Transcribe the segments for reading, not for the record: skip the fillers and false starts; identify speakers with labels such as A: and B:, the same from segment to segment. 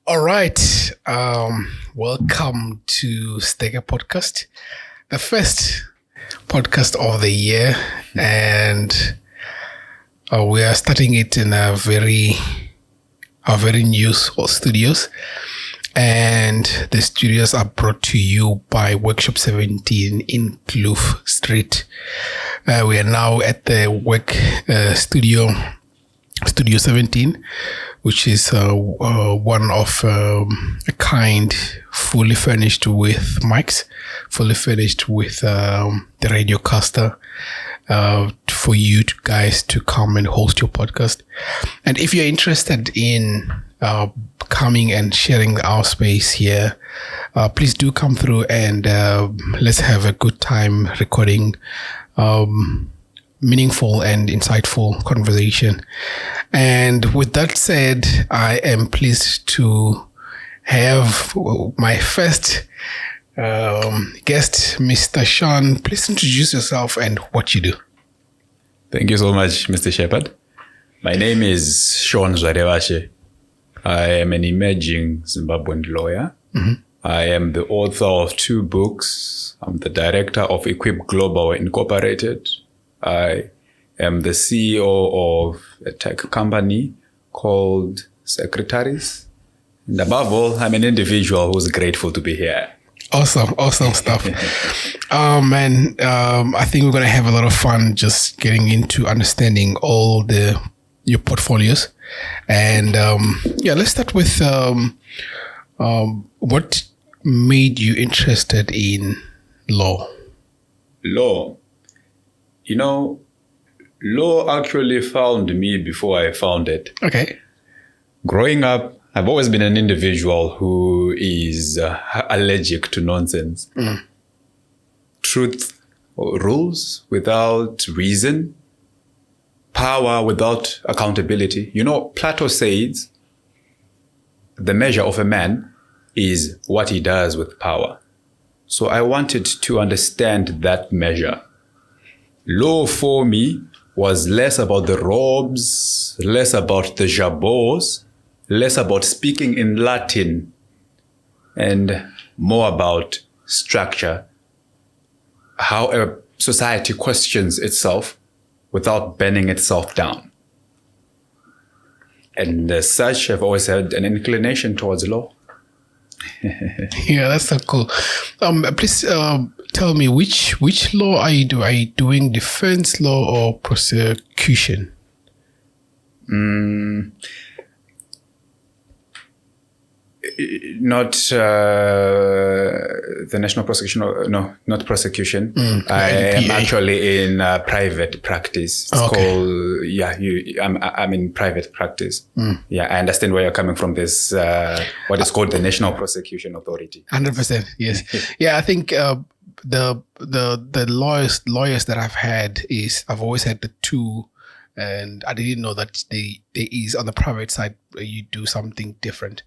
A: All right. Welcome to Stega Podcast, the first podcast of the year, and we are starting it in a very new studios, and the studios are brought to you by Workshop 17 in Kloof Street. We are now at the Studio 17, which is one of a kind, fully furnished with mics, fully furnished with the radiocaster for you guys to come and host your podcast. And if you're interested in coming and sharing our space here, please do come through and let's have a good time recording meaningful and insightful conversation. And with that said, I am pleased to have my first guest, Mr. Sean. Please introduce yourself and what you do.
B: Thank you so much, Mr. Shepherd. My name is Sean Zvarevashe. I am an emerging Zimbabwean lawyer. Mm-hmm. I am the author of 2 books. I'm the director of Equip Global Incorporated. I am the CEO of a tech company called Secretaries. And above all, I'm an individual who's grateful to be here.
A: Awesome stuff. I think we're going to have a lot of fun just getting into understanding all your portfolios. And let's start with what made you interested in law?
B: Law. You know, law actually found me before I found it.
A: Okay.
B: Growing up, I've always been an individual who is allergic to nonsense. Mm. Truth or rules without reason, power without accountability. You know, Plato says the measure of a man is what he does with power. So I wanted to understand that measure. Law for me was less about the robes, less about the jabots, less about speaking in Latin, and more about structure, how a society questions itself without burning itself down. And as such, I've always had an inclination towards law.
A: Yeah, that's so cool. Please tell me which law are you doing? Are you doing defense law or prosecution?
B: Not the national prosecution. No, not prosecution. I am actually in private practice. It's called, I'm in private practice. Yeah, I understand where you're coming from. This what is called the National Prosecution Authority.
A: 100%, yes. Yeah, I think the lawyers that I've always had the 2. And I didn't know that there is on the private side you do something different.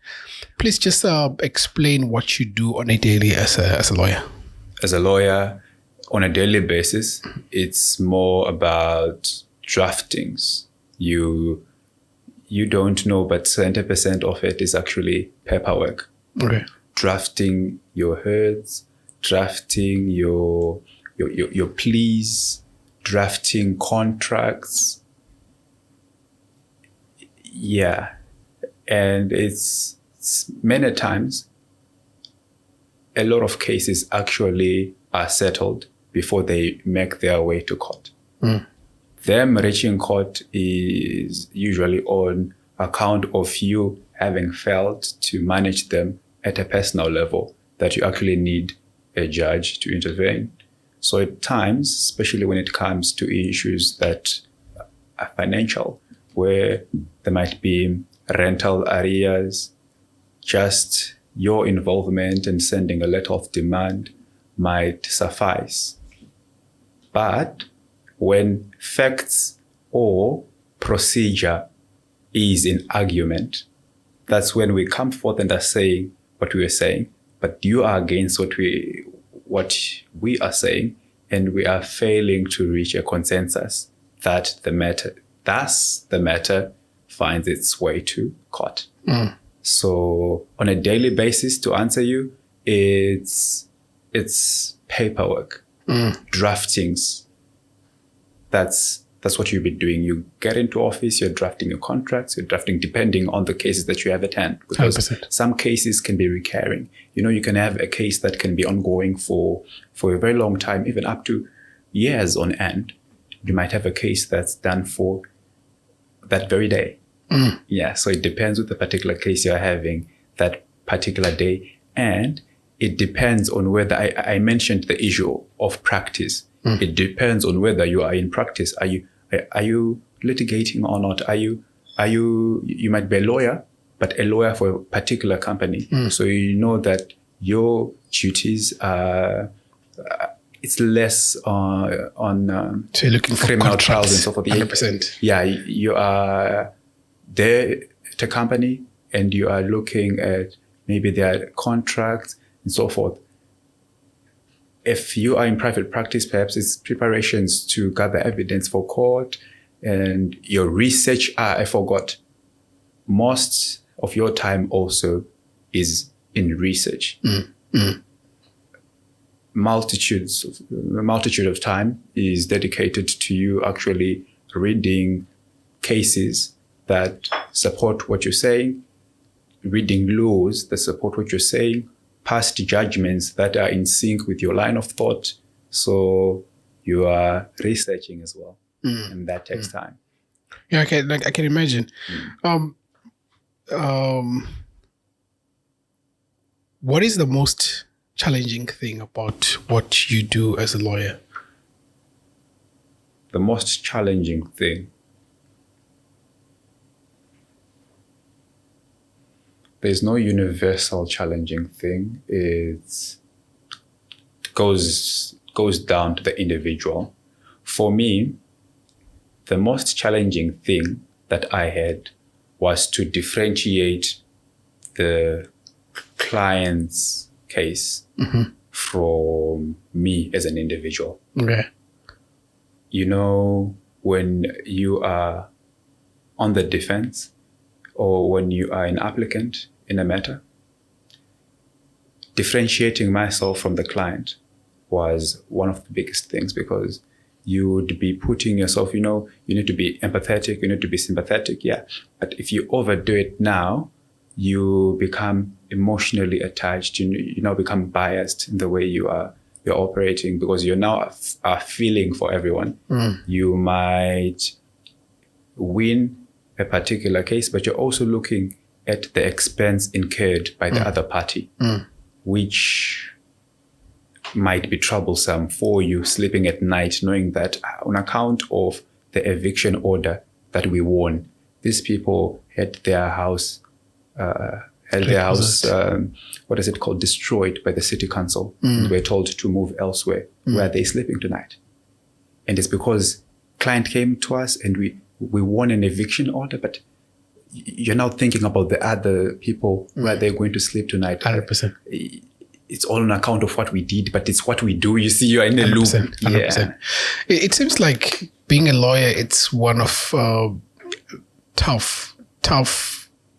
A: Please just explain what you do on a daily as a lawyer.
B: As a lawyer, on a daily basis, it's more about draftings. You don't know, but 70% of it is actually paperwork.
A: Okay.
B: Drafting your heads, drafting your pleas, drafting contracts. Yeah, and it's many times a lot of cases actually are settled before they make their way to court. Them reaching court is usually on account of you having failed to manage them at a personal level that you actually need a judge to intervene. So at times, especially when it comes to issues that are financial, where there might be rental arrears, just your involvement in sending a letter of demand might suffice. But when facts or procedure is in argument, that's when we come forth and are saying what we are saying, but you are against what we are saying, and we are failing to reach a consensus that the matter finds its way to court. So on a daily basis, to answer you, it's paperwork, draftings. That's what you'll be doing. You get into office, you're drafting your contracts, you're drafting depending on the cases that you have at hand. Because
A: 100%.
B: some cases can be recurring. You can have a case that can be ongoing for a very long time, even up to years on end. You might have a case that's done for that very day. Yeah, so it depends with the particular case you're having that particular day. And it depends on whether, I mentioned the issue of practice. It depends on whether you are in practice. Are you litigating or not? You might be a lawyer, but a lawyer for a particular company. So you know that your duties are, it's less on
A: So you're looking for
B: criminal
A: contracts,
B: trials and so forth.
A: 100%.
B: Yeah, you are there at a company and you are looking at maybe their contracts and so forth. If you are in private practice, perhaps it's preparations to gather evidence for court and your research. I forgot. Most of your time also is in research. Multitude of time is dedicated to you actually reading cases that support what you're saying, reading laws that support what you're saying, past judgments that are in sync with your line of thought. So you are researching as well. And that takes time.
A: Yeah, okay, like I can imagine. What is the most challenging thing about what you do as a lawyer?
B: The most challenging thing. There's no universal challenging thing. It goes down to the individual. For me, the most challenging thing that I had was to differentiate the client's case from me as an individual.
A: Okay.
B: When you are on the defense or when you are an applicant in a matter, differentiating myself from the client was one of the biggest things, because you would be putting yourself, you need to be empathetic, you need to be sympathetic, yeah. But if you overdo it now, you become emotionally attached, you now become biased in the way you're operating, because you're now are feeling for everyone. You might win a particular case, but you're also looking at the expense incurred by the other party, which might be troublesome for you, sleeping at night knowing that on account of the eviction order that we won, these people had their house what is it called, destroyed by the city council. And we're told to move elsewhere. Where are they sleeping tonight? And it's because client came to us and we won an eviction order, but you're now thinking about the other people, where they're going to sleep tonight.
A: 100%.
B: It's all on account of what we did, but it's what we do. You see, you're in a loop.
A: 100%.
B: Yeah.
A: It seems like being a lawyer, it's one of tough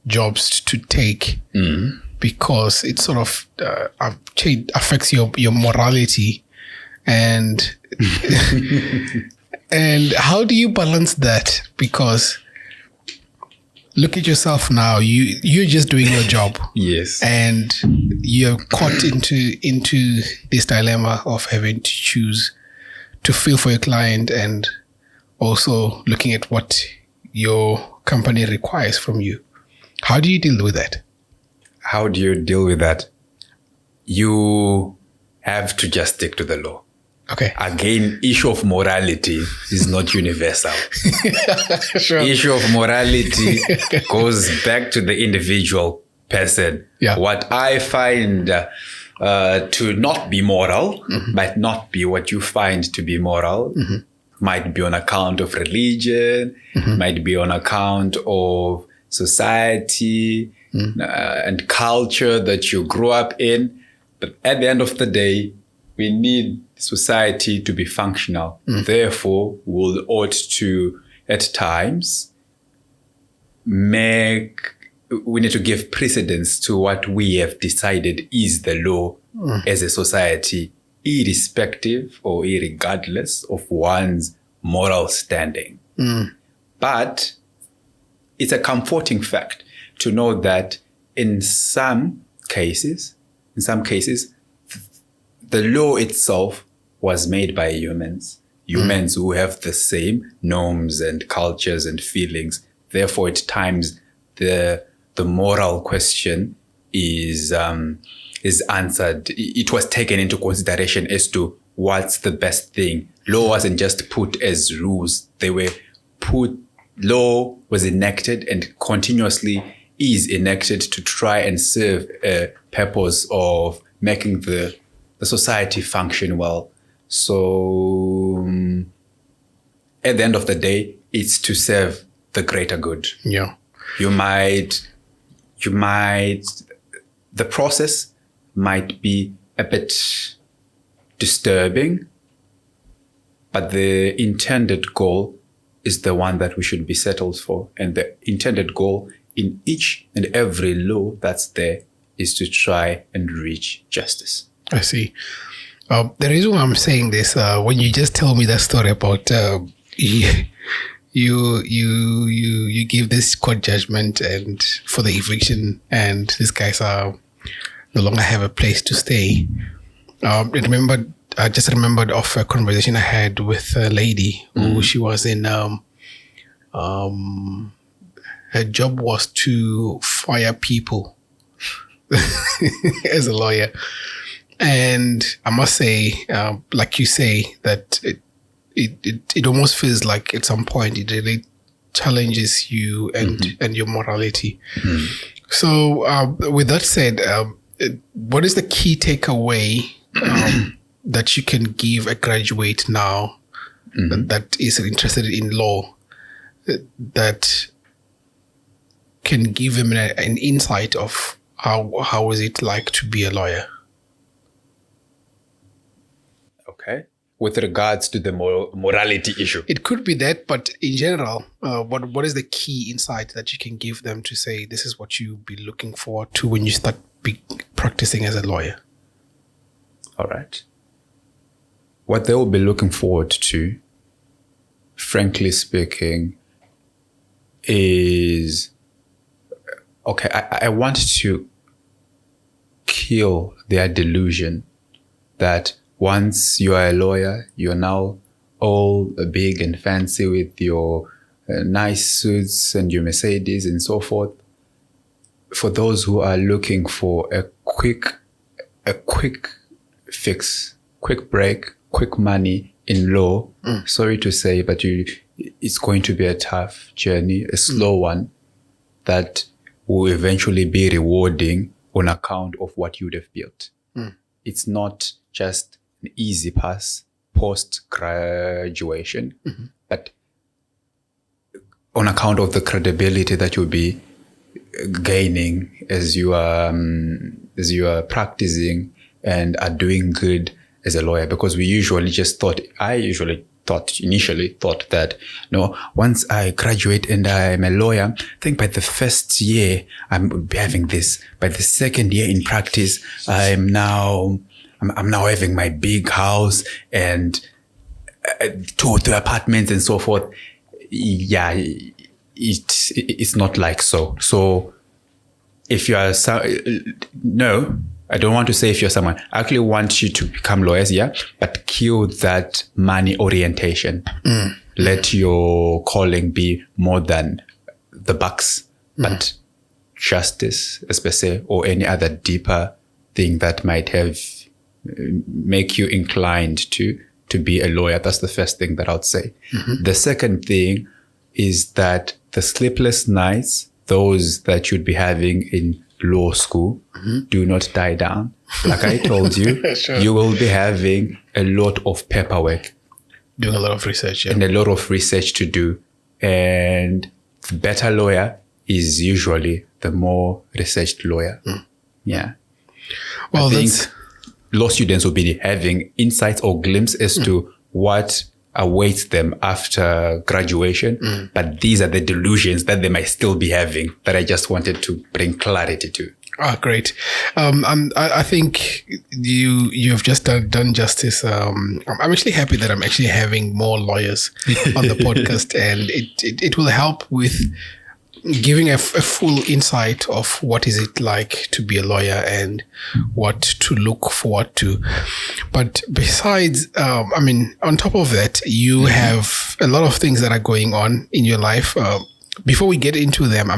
A: jobs to take, because it sort of affects your morality, and and how do you balance that? Because look at yourself now. You're just doing your job.
B: Yes.
A: And you're caught into this dilemma of having to choose to feel for your client and also looking at what your company requires from you. How do you deal with that?
B: How do you deal with that? You have to just stick to the law.
A: Okay.
B: Again, issue of morality is not universal.
A: Sure.
B: Issue of morality goes back to the individual person.
A: Yeah.
B: What I find to not be moral might not be what you find to be moral. Might be on account of religion, might be on account of society and culture that you grew up in. But at the end of the day, we need society to be functional. Therefore, we'll ought to, at times, make we need to give precedence to what we have decided is the law as a society, irrespective or irregardless of one's moral standing. But it's a comforting fact to know that in some cases, the law itself was made by humans who have the same norms and cultures and feelings. Therefore, at times, the moral question is answered. It was taken into consideration as to what's the best thing. Law wasn't just put as rules. Law was enacted and continuously is enacted to try and serve a purpose of making the society function well. So at the end of the day, it's to serve the greater good.
A: Yeah.
B: The process might be a bit disturbing, but the intended goal is the one that we should be settled for. And the intended goal in each and every law that's there is to try and reach justice.
A: I see. The reason why I'm saying this, when you just tell me that story about you give this court judgment and for the eviction, and these guys are no longer have a place to stay. I just remembered of a conversation I had with a lady who she was in. Her job was to fire people as a lawyer. And I must say, like you say, that it almost feels like at some point it really challenges you and your morality. So with that said, what is the key takeaway that you can give a graduate now that is interested in law, that can give him an insight of how is it like to be a lawyer?
B: Okay. With regards to the morality issue.
A: It could be that, but in general, what is the key insight that you can give them to say this is what you'll be looking forward to when you start practicing as a lawyer?
B: All right. What they will be looking forward to, frankly speaking, is, okay, I want to kill their delusion that once you are a lawyer, you're now all big and fancy with your nice suits and your Mercedes and so forth. For those who are looking for a quick fix, quick break, quick money in law, sorry to say, but it's going to be a tough journey, a slow one that will eventually be rewarding on account of what you'd have built. It's not just an easy pass post-graduation, but on account of the credibility that you'll be gaining as you are practicing and are doing good as a lawyer. Because I initially thought that, once I graduate and I'm a lawyer, I think by the first year I'm having this. By the second year in practice, I'm now having my big house and 2 or 3 apartments and so forth. Yeah, it's not like so. So if you are I don't want to say if you're someone. I actually want you to become lawyers, but kill that money orientation. Let your calling be more than the bucks, but justice, as per se, or any other deeper thing that might have make you inclined to be a lawyer. That's the first thing that I would say. The second thing is that the sleepless nights, those that you'd be having in law school, do not die down. Like I told you, sure. You will be having a lot of paperwork.
A: Doing a lot of research,
B: and a lot of research to do. And the better lawyer is usually the more researched lawyer. Yeah.
A: Well,
B: I think law students will be having insights or glimpse as to what awaits them after graduation. But these are the delusions that they might still be having that I just wanted to bring clarity to.
A: Ah, great. I think you've just done justice. I'm actually happy that I'm actually having more lawyers on the podcast, and it will help with giving a full insight of what is it like to be a lawyer and what to look forward to. But besides, on top of that, you have a lot of things that are going on in your life. Before we get into them,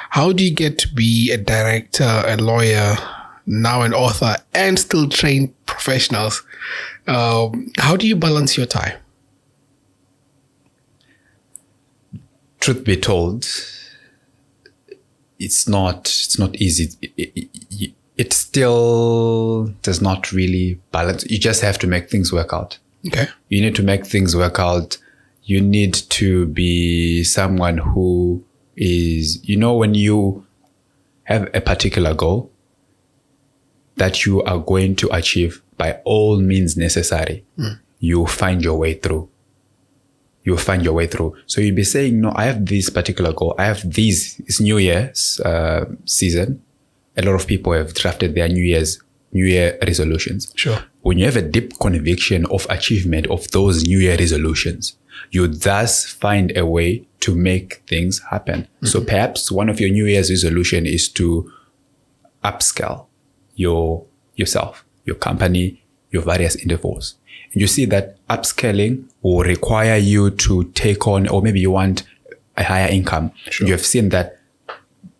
A: how do you get to be a director, a lawyer, now an author, and still train professionals? How do you balance your time?
B: Truth be told, it's not easy. It still does not really balance. You just have to make things work out.
A: Okay.
B: You need to make things work out. You need to be someone who is, when you have a particular goal that you are going to achieve by all means necessary, you find your way through. You'll find your way through. So you'll be saying, no, I have this particular goal. I have it's New Year's season. A lot of people have drafted their New Year resolutions.
A: Sure.
B: When you have a deep conviction of achievement of those New Year resolutions, you thus find a way to make things happen. So perhaps one of your New Year's resolution is to upscale yourself, your company, your various endeavors. And you see that upscaling will require you to take on, or maybe you want a higher income.
A: Sure.
B: You have seen that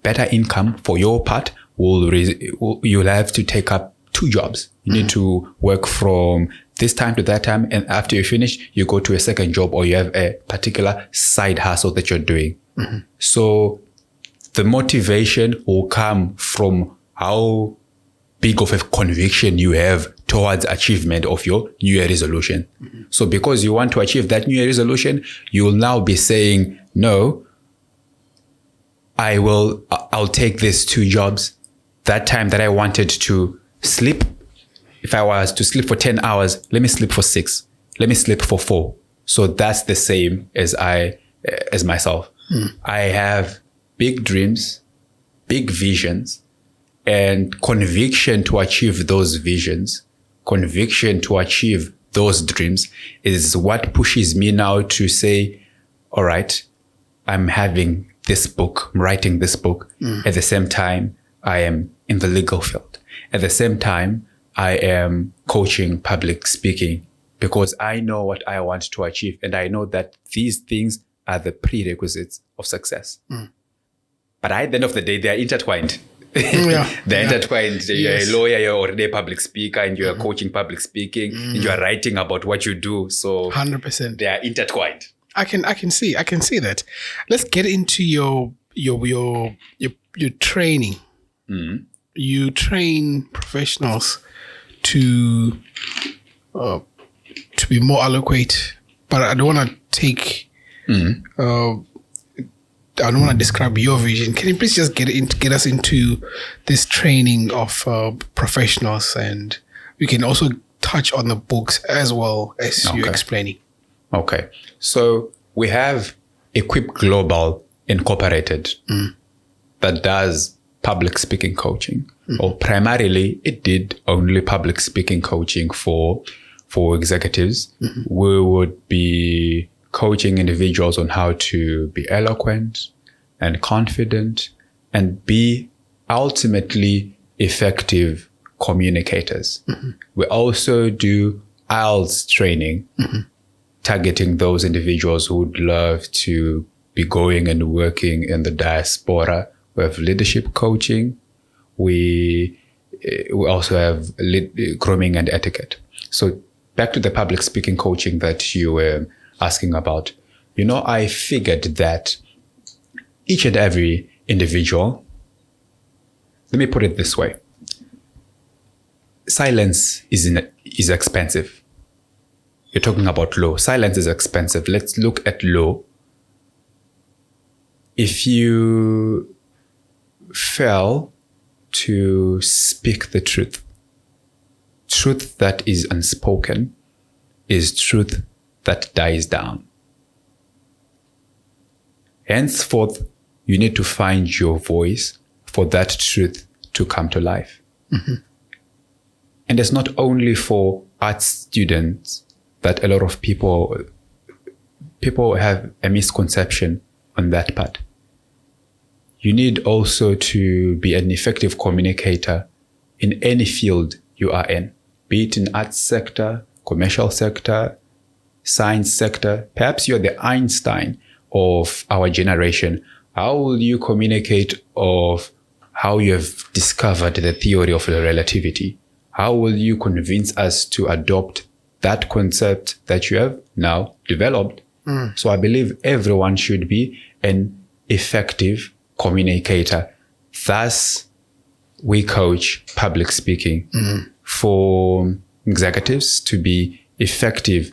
B: better income for your part you'll have to take up 2 jobs. You need to work from this time to that time. And after you finish, you go to a second job, or you have a particular side hustle that you're doing. So the motivation will come from how big of a conviction you have towards achievement of your New Year resolution. So because you want to achieve that New Year resolution, you will now be saying, no, I'll take these 2 jobs. That time that I wanted to sleep, if I was to sleep for 10 hours, let me sleep for 6. Let me sleep for 4. So that's the same as myself. I have big dreams, big visions, and conviction to achieve those visions, conviction to achieve those dreams is what pushes me now to say, all right, I'm having this book, I'm writing this book. At the same time, I am in the legal field. At the same time, I am coaching public speaking because I know what I want to achieve. And I know that these things are the prerequisites of success. But at the end of the day, they are intertwined. They're intertwined. You're a lawyer, you're already a public speaker, and you're coaching public speaking, and you're writing about what you do. So
A: 100%.
B: they are intertwined.
A: I can see that. Let's get into your training. You train professionals to be more eloquent, but I don't want to take. I don't want to describe your vision. Can you please just get us into this training of professionals, and we can also touch on the books as well as you're explaining.
B: Okay. So we have Equip Global Incorporated that does public speaking coaching, or primarily it did only public speaking coaching for executives. We would be coaching individuals on how to be eloquent and confident and be ultimately effective communicators. We also do IELTS training, targeting those individuals who would love to be going and working in the diaspora. We have leadership coaching. We also have grooming and etiquette. So back to the public speaking coaching that you were asking about. I figured that each and every individual, let me put it this way. Silence is expensive. You're talking about law. Silence is expensive. Let's look at law. If you fail to speak the truth that is unspoken is truth that dies down. Henceforth, you need to find your voice for that truth to come to life. And it's not only for art students that a lot of people have a misconception on that part. You need also to be an effective communicator in any field you are in, be it in arts sector, commercial sector, science sector. Perhaps you're the Einstein of our generation. How will you communicate of how you have discovered the theory of relativity? How will you convince us to adopt that concept that you have now developed? So I believe everyone should be an effective communicator. Thus, we coach public speaking for executives to be effective,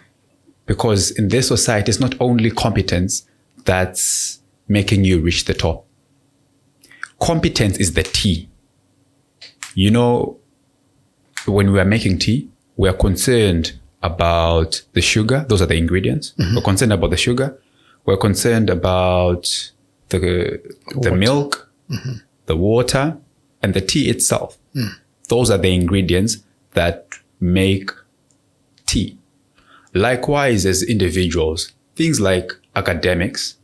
B: because in this society, it's not only competence that's making you reach the top. Competence is the tea. You know, when we are making tea, we are concerned about the sugar. Those are the ingredients. We're concerned about the sugar. We're concerned about the milk, the water, and the tea itself. Those are the ingredients that make tea. Likewise, as individuals, things like academics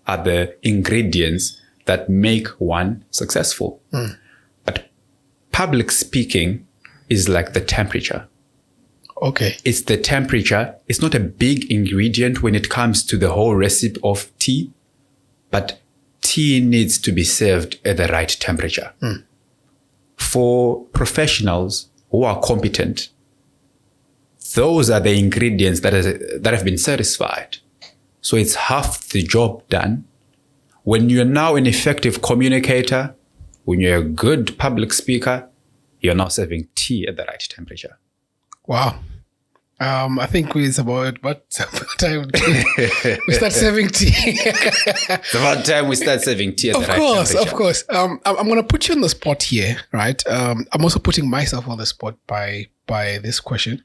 B: are the ingredients that make one successful. But public speaking is like the temperature.
A: Okay.
B: It's the temperature. It's not a big ingredient when it comes to the whole recipe of tea, but tea needs to be served at the right temperature. For professionals who are competent, those are the ingredients that have been satisfied. So it's half the job done. When you're now an effective communicator, when you're a good public speaker, you're now serving tea at the right temperature.
A: Wow. I think it's about time we start serving tea.
B: It's about time we start serving tea at the right temperature.
A: Of course. I'm going to put you on the spot here, right? I'm also putting myself on the spot by this question.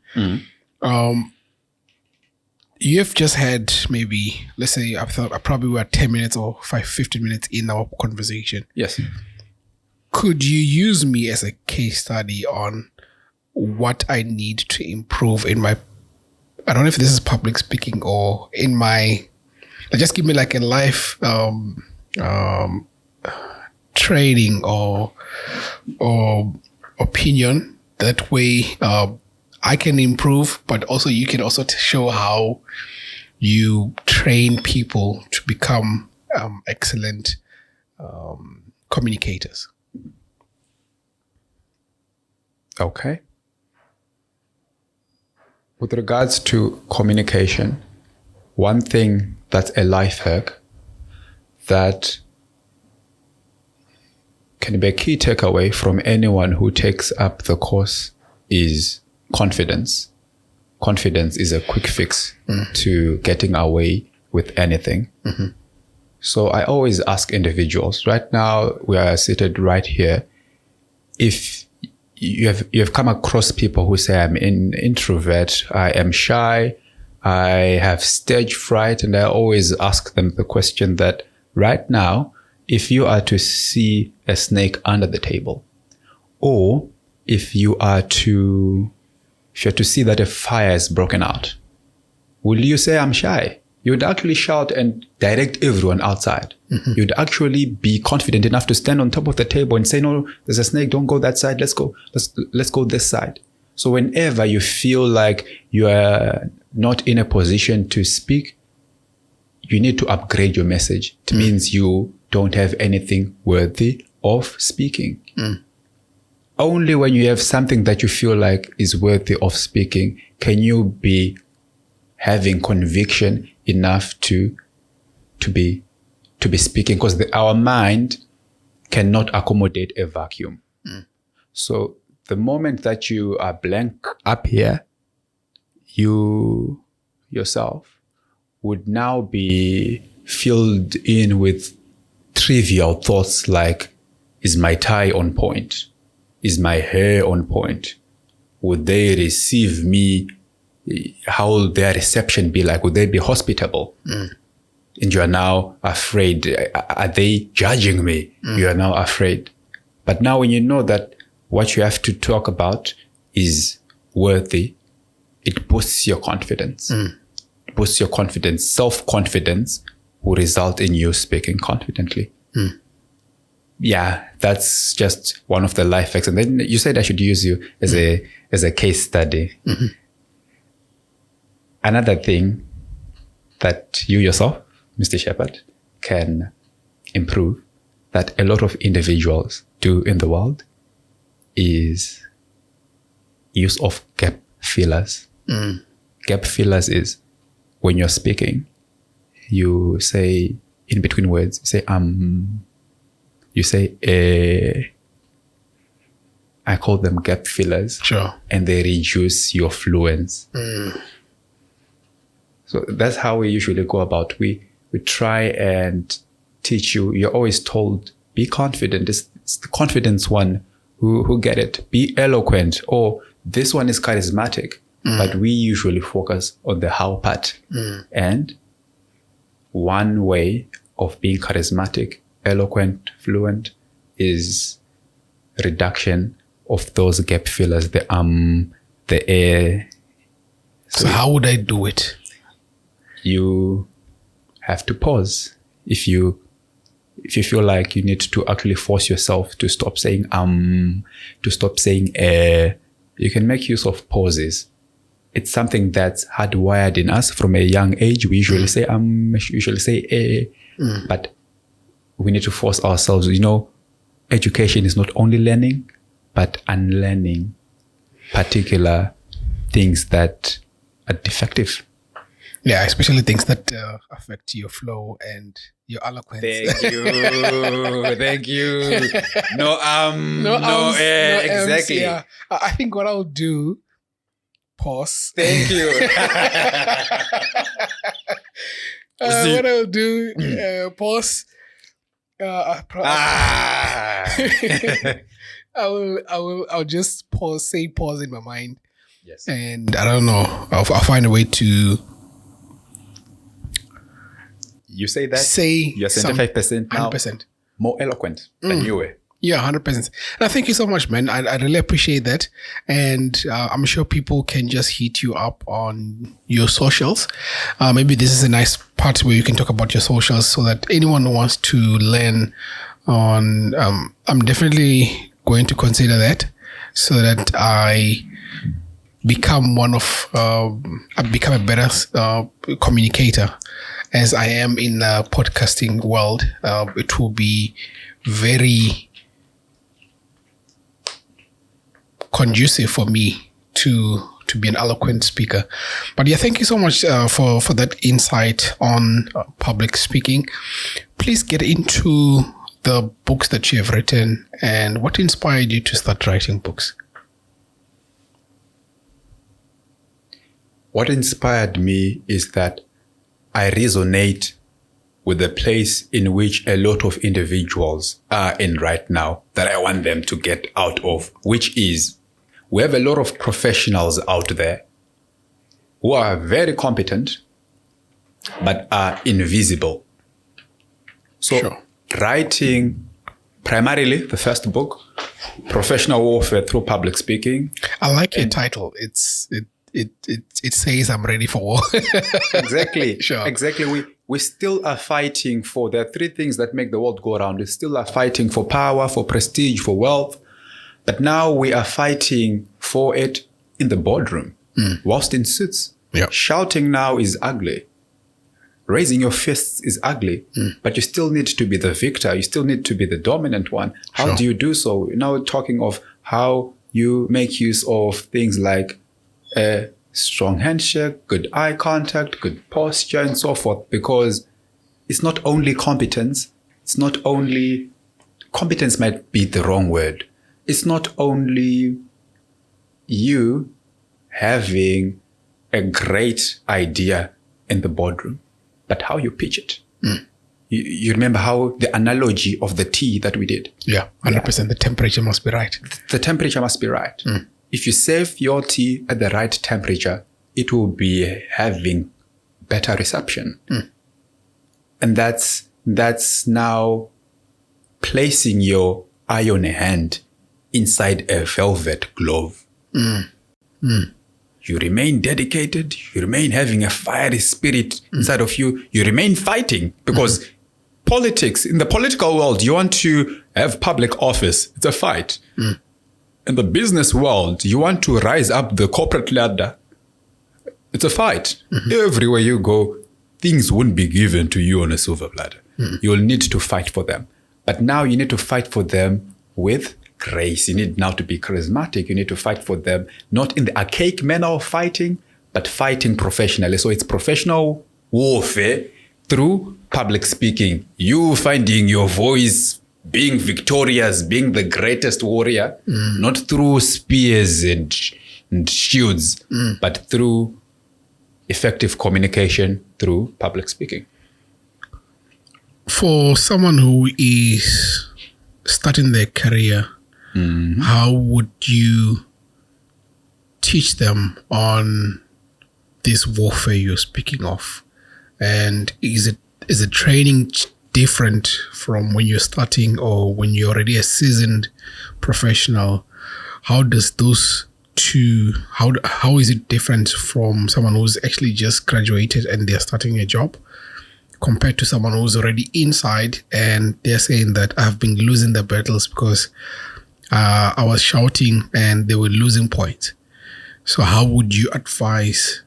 A: You have just had maybe, let's say, I probably were 10 minutes or 15 minutes in our conversation.
B: Yes.
A: Could you use me as a case study on what I need to improve in my, I don't know if this is public speaking or in my, just give me like a life training or opinion. That way I can improve, but also you can also show how you train people to become excellent communicators.
B: Okay. With regards to communication, one thing that's a life hack that can be a key takeaway from anyone who takes up the course is confidence. Confidence is a quick fix to getting away with anything. So I always ask individuals, right now we are seated right here, if you have come across people who say, I'm an introvert, I am shy, I have stage fright, and I always ask them the question that right now, if you are to see a snake under the table, or if you are to see that a fire is broken out, will you say, I'm shy? You'd actually shout and direct everyone outside. You'd actually be confident enough to stand on top of the table and say, no, there's a snake, don't go that side, let's go this side. So whenever you feel like you are not in a position to speak, you need to upgrade your message. It means you don't have anything worthy of speaking. Only when you have something that you feel like is worthy of speaking can you be having conviction enough to be speaking, because our mind cannot accommodate a vacuum. So the moment that you are blank up here, you yourself would now be filled in with trivial thoughts like, is my tie on point? Is my hair on point? Would they receive me how will their reception be like? Would they be hospitable? And you are now afraid. Are they judging me? You are now afraid. But now when you know that what you have to talk about is worthy, it boosts your confidence. It boosts your confidence. Self-confidence will result in you speaking confidently. Yeah, that's just one of the life hacks. And then you said I should use you as a case study. Another thing that you yourself, Mr. Shepherd, can improve that a lot of individuals do in the world is use of gap fillers. Gap fillers is when you're speaking, you say in between words, you say I call them gap fillers.
A: Sure.
B: And they reduce your fluence. So that's how we usually go about. We try and teach you. You're always told, be confident. It's the confidence one who get it. Be eloquent. Or this one is charismatic. But we usually focus on the how part. And one way of being charismatic, eloquent, fluent is reduction of those gap fillers, the air.
A: So how would I do it?
B: You have to pause. If you feel like you need to actually force yourself to stop saying to stop saying you can make use of pauses. It's something that's hardwired in us from a young age. We usually say usually say but we need to force ourselves. You know, education is not only learning, but unlearning particular things that are defective.
A: Yeah, especially things that affect your flow and your eloquence.
B: Thank you. No, exactly.
A: Yeah. I think what I'll do, pause.
B: Thank you.
A: What I'll do, pause. I'll just say pause in my mind.
B: Yes.
A: And I don't know. I'll find a way to.
B: You say that?
A: Say
B: you're 75% now
A: 100%.
B: More eloquent than you were.
A: Yeah, 100%. And I thank you so much, man. I really appreciate that. And I'm sure people can just hit you up on your socials. Maybe this is a nice part where you can talk about your socials so that anyone who wants to learn on, I'm definitely going to consider that so that I become I become a better communicator. As I am in the podcasting world, it will be very conducive for me to be an eloquent speaker. But yeah, thank you so much for that insight on public speaking. Please get into the books that you have written and what inspired you to start writing books.
B: What inspired me is that I resonate with the place in which a lot of individuals are in right now that I want them to get out of, which is we have a lot of professionals out there who are very competent, but are invisible. So
A: Sure.
B: Writing primarily the first book, Professional Warfare Through Public Speaking.
A: I like your title. It says I'm ready for war.
B: Exactly.
A: Sure.
B: Exactly. We still are fighting for, there are three things that make the world go around. We still are fighting for power, for prestige, for wealth. But now we are fighting for it in the boardroom, whilst in suits.
A: Yeah.
B: Shouting now is ugly. Raising your fists is ugly. But you still need to be the victor. You still need to be the dominant one. How
A: Sure.
B: do you do so? Now we're talking of how you make use of things like a strong handshake, good eye contact, good posture, and so forth, because it's not only competence. Competence might be the wrong word. It's not only you having a great idea in the boardroom, but how you pitch it. You remember how the analogy of the tea that we did?
A: Yeah, 100%. The temperature must be right.
B: The temperature must be right. If you serve your tea at the right temperature, it will be having better reception. And that's now placing your iron hand inside a velvet glove. You remain dedicated, you remain having a fiery spirit inside of you, you remain fighting, because politics, in the political world, you want to have public office, it's a fight. In the business world, you want to rise up the corporate ladder, it's a fight. Everywhere you go, things won't be given to you on a silver platter. You'll need to fight for them. But now you need to fight for them with grace. You need now to be charismatic. You need to fight for them, not in the archaic manner of fighting, but fighting professionally. So it's professional warfare through public speaking. You finding your voice, being victorious, being the greatest warrior, not through spears and shields, but through effective communication through public speaking.
A: For someone who is starting their career, how would you teach them on this warfare you're speaking of? And is the training different from when you're starting or when you're already a seasoned professional? How does those two, how is it different from someone who's actually just graduated and they're starting a job compared to someone who's already inside and they're saying that I've been losing the battles because I was shouting and they were losing points? So how would you advise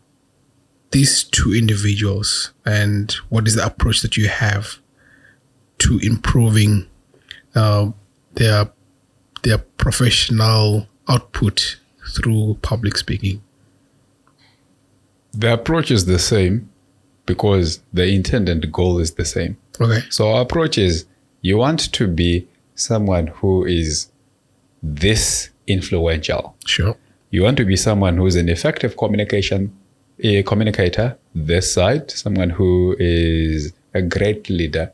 A: these two individuals, and what is the approach that you have to improving their professional output through public speaking?
B: The approach is the same because the intent and goal is the same.
A: Okay.
B: So our approach is, you want to be someone who is this influential.
A: Sure.
B: You want to be someone who is an effective communicator, this side, someone who is a great leader.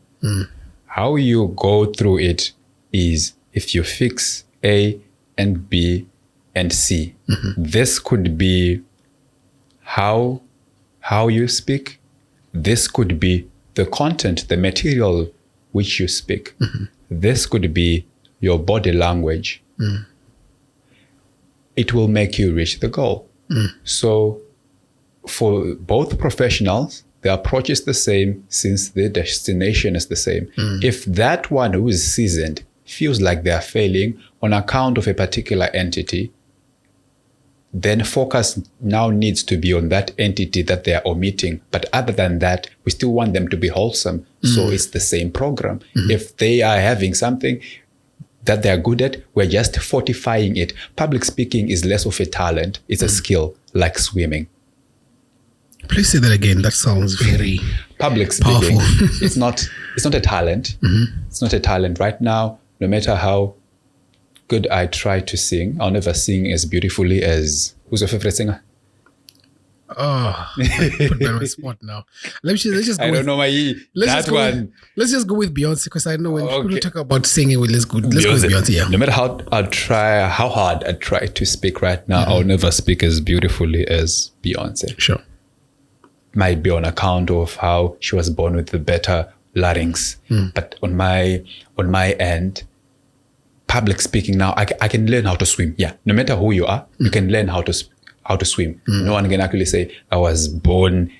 B: How you go through it is if you fix A and B and C. This could be how you speak. This could be the content, the material which you speak. This could be your body language. It will make you reach the goal. So for both professionals, the approach is the same since the destination is the same. If that one who is seasoned feels like they are failing on account of a particular entity, then focus now needs to be on that entity that they are omitting. But other than that, we still want them to be wholesome. So it's the same program. If they are having something that they are good at, we're just fortifying it. Public speaking is less of a talent. It's a skill, like swimming.
A: Please say that again. That sounds very
B: public speaking.
A: powerful.
B: It's not a talent. It's not a talent. Right now, no matter how good I try to sing, I'll never sing as beautifully as, who's your favorite singer?
A: Oh, put me on the spot now. Let's just go.
B: I don't know
A: Let's just go with Beyonce, because I know when people talk about singing, let's go with Beyonce. Yeah.
B: No matter how hard I try to speak right now, I'll never speak as beautifully as Beyonce.
A: Sure.
B: Might be on account of how she was born with the better larynx, but on my end, public speaking now, I can learn how to swim. Yeah, no matter who you are, you can learn how to swim. No one can actually say I was born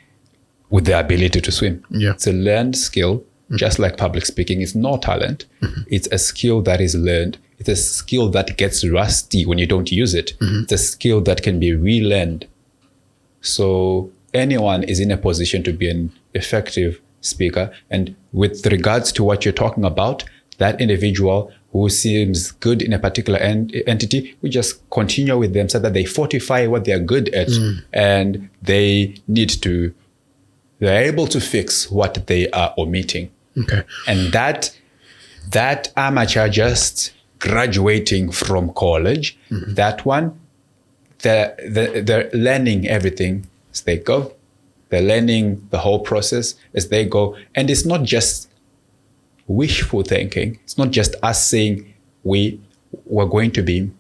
B: with the ability to swim.
A: Yeah.
B: It's a learned skill, just like public speaking. It's no talent. It's a skill that is learned. It's a skill that gets rusty when you don't use it. It's a skill that can be relearned. So anyone is in a position to be an effective speaker. And with regards to what you're talking about, that individual who seems good in a particular entity, we just continue with them so that they fortify what they're good at, and they're able to fix what they are omitting.
A: Okay.
B: And that amateur just graduating from college, that one, they're learning everything as they go. They're learning the whole process as they go. And it's not just wishful thinking. It's not just us saying we're going to be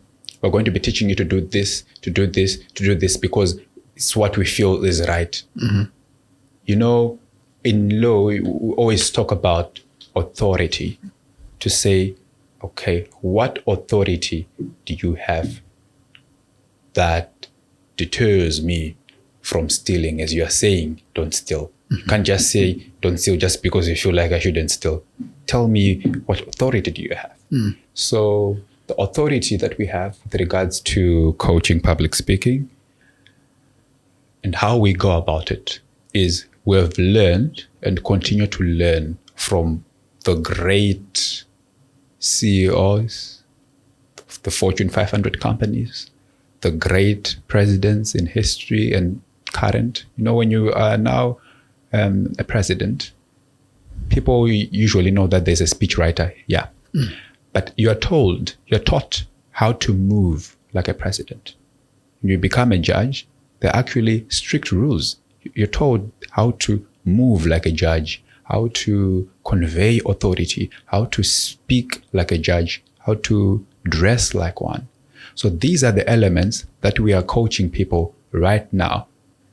B: teaching you to do this, to do this, to do this, because it's what we feel is right.
A: Mm-hmm.
B: You know, in law, we always talk about authority to say, okay, what authority do you have that deters me from stealing? As you are saying, don't steal. You can't just say, don't steal just because you feel like I shouldn't steal. Tell me, what authority do you have? So the authority that we have with regards to coaching public speaking and how we go about it is we've learned and continue to learn from the great CEOs, the Fortune 500 companies, the great presidents in history and current. You know, when you are now a president, people usually know that there's a speechwriter. Yeah. But you're taught how to move like a president. When you become a judge, there are actually strict rules. You're told how to move like a judge, how to convey authority, how to speak like a judge, how to dress like one. So these are the elements that we are coaching people right now,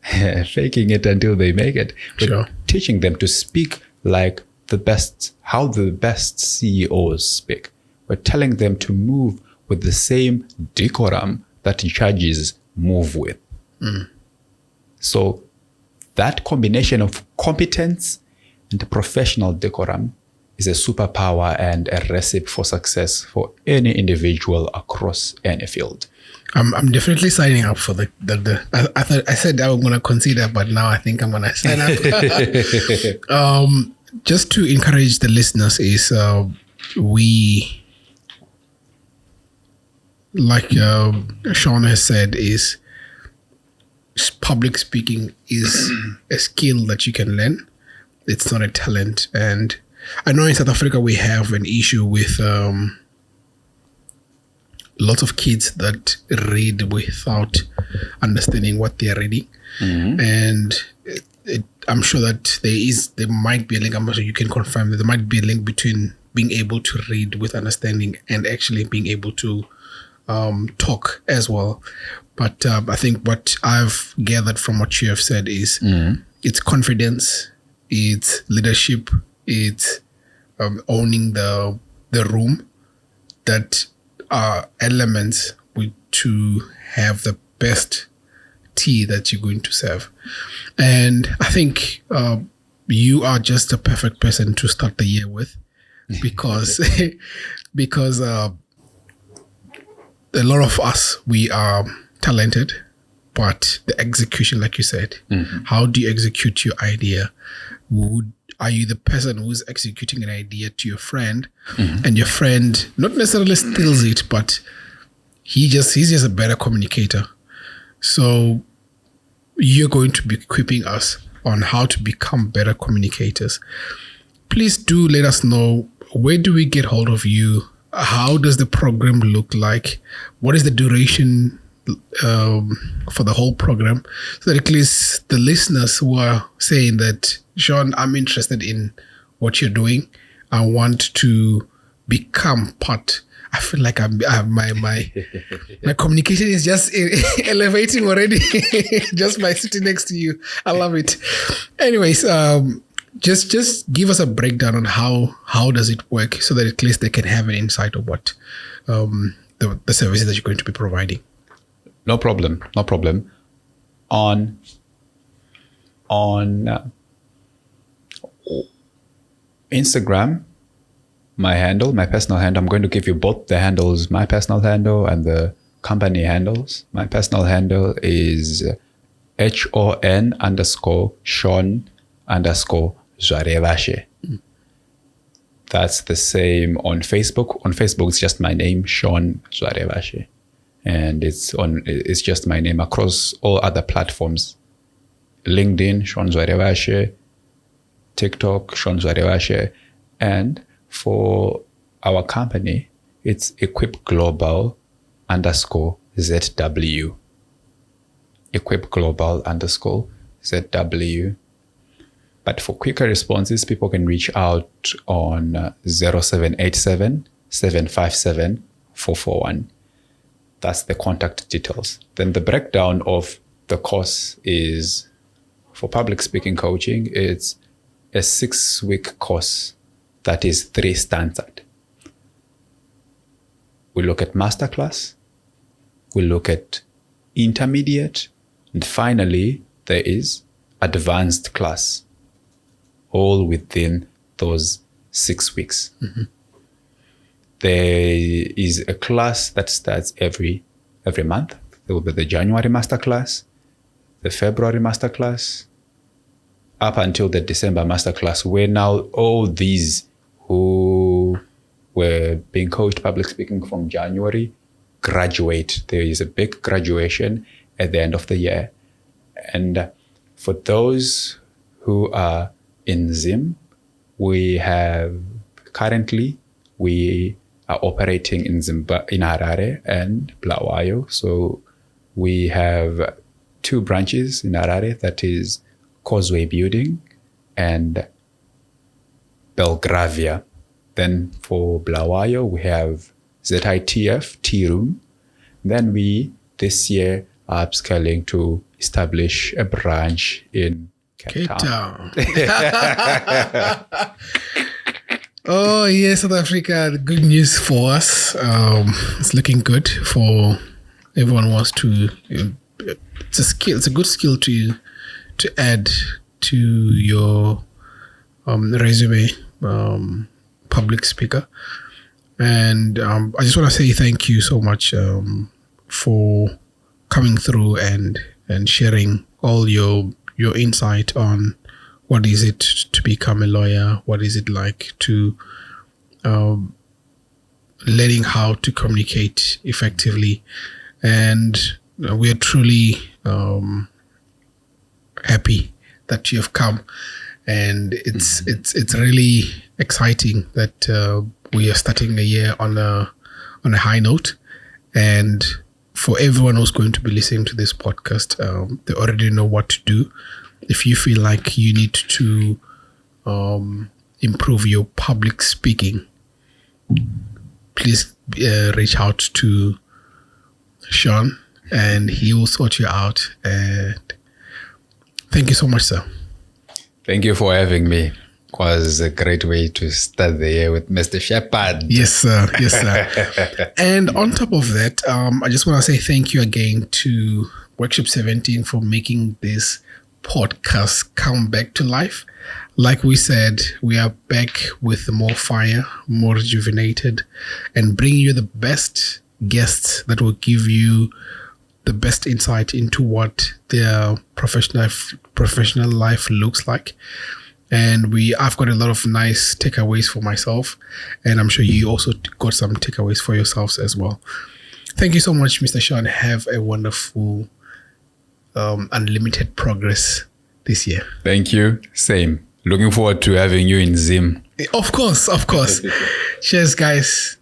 B: faking it until they make it. We're teaching them to speak like the best, how the best CEOs speak. We're telling them to move with the same decorum that judges move with. So that combination of competence and professional decorum is a superpower and a recipe for success for any individual across any field.
A: I'm definitely signing up for I said I was going to consider, but now I think I'm going to sign up. Just to encourage the listeners is we, like Sean has said, is public speaking is a skill that you can learn. It's not a talent. And I know in South Africa we have an issue with lots of kids that read without understanding what they're reading. And I'm sure that there might be a link. I'm sure you can confirm that there might be a link between being able to read with understanding and actually being able to talk as well. But I think what I've gathered from what you have said is it's confidence, it's leadership, it's owning the room, that are elements to have the best tea that you're going to serve. And I think you are just a perfect person to start the year with, because a lot of us, we are talented, but the execution, like you said, how do you execute your idea? Are you the person who's executing an idea to your friend, and your friend not necessarily steals it, but he's just a better communicator? So you're going to be equipping us on how to become better communicators. Please do let us know, where do we get hold of you? How does the program look like? What is the duration for the whole program? So that at least the listeners who are saying that, Sean, I'm interested in what you're doing, I want to become part. I feel like my communication is just elevating already just by sitting next to you. I love it. Anyways, just give us a breakdown on how does it work, so that at least they can have an insight of what the services that you're going to be providing.
B: No problem. On Instagram, my personal handle, I'm going to give you both the handles, my personal handle and the company handles. My personal handle is HON_Sean_Zvarevashe. That's the same on Facebook. On Facebook, it's just my name, Sean Zvarevashe. And it's just my name across all other platforms. LinkedIn, Sean Zvarevashe. TikTok, Sean Zvarevashe. And for our company, it's Equip Global _ZW. Equip Global _ZW. But for quicker responses, people can reach out on 0787 757 441. That's the contact details. Then the breakdown of the course is, for public speaking coaching, it's a 6-week course that is 3 standard. We look at masterclass, we look at intermediate, and finally there is advanced class, all within those 6 weeks. Mm-hmm. There is a class that starts every month. There will be the January masterclass, the February masterclass, up until the December masterclass, where now all these who were being coached public speaking from January graduate. There is a big graduation at the end of the year. And for those who are in Zim, we are operating in Harare and Bulawayo. So we have 2 branches in Harare, that is Causeway Building and Belgravia. Then for Bulawayo, we have ZITF Tea Room. Then we, this year, are upscaling to establish a branch in Cape Town.
A: Oh, yes, South Africa. Good news for us. It's looking good for everyone who wants to. It's a skill. It's a good skill to add to your resume, public speaker. And I just want to say thank you so much for coming through and sharing all your insight on what is it to become a lawyer, what is it like to learning how to communicate effectively. And we are truly happy that you have come, and it's really exciting that we are starting the year on a high note. And for everyone who's going to be listening to this podcast, they already know what to do. If you feel like you need to improve your public speaking, please reach out to Sean and he will sort you out. And thank you so much, sir.
B: Thank you for having me. It was a great way to start the year with Mr. Shepard.
A: Yes, sir. Yes, sir. And on top of that, I just want to say thank you again to Workshop 17 for making this podcast come back to life. Like we said, we are back with more fire, more rejuvenated, and bringing you the best guests that will give you the best insight into what their professional life looks like. And I've got a lot of nice takeaways for myself, and I'm sure you also got some takeaways for yourselves as well. Thank you so much, Mr. Sean. Have a wonderful, unlimited progress this year.
B: Thank you. Same. Looking forward to having you in Zim.
A: Of course. Cheers, guys.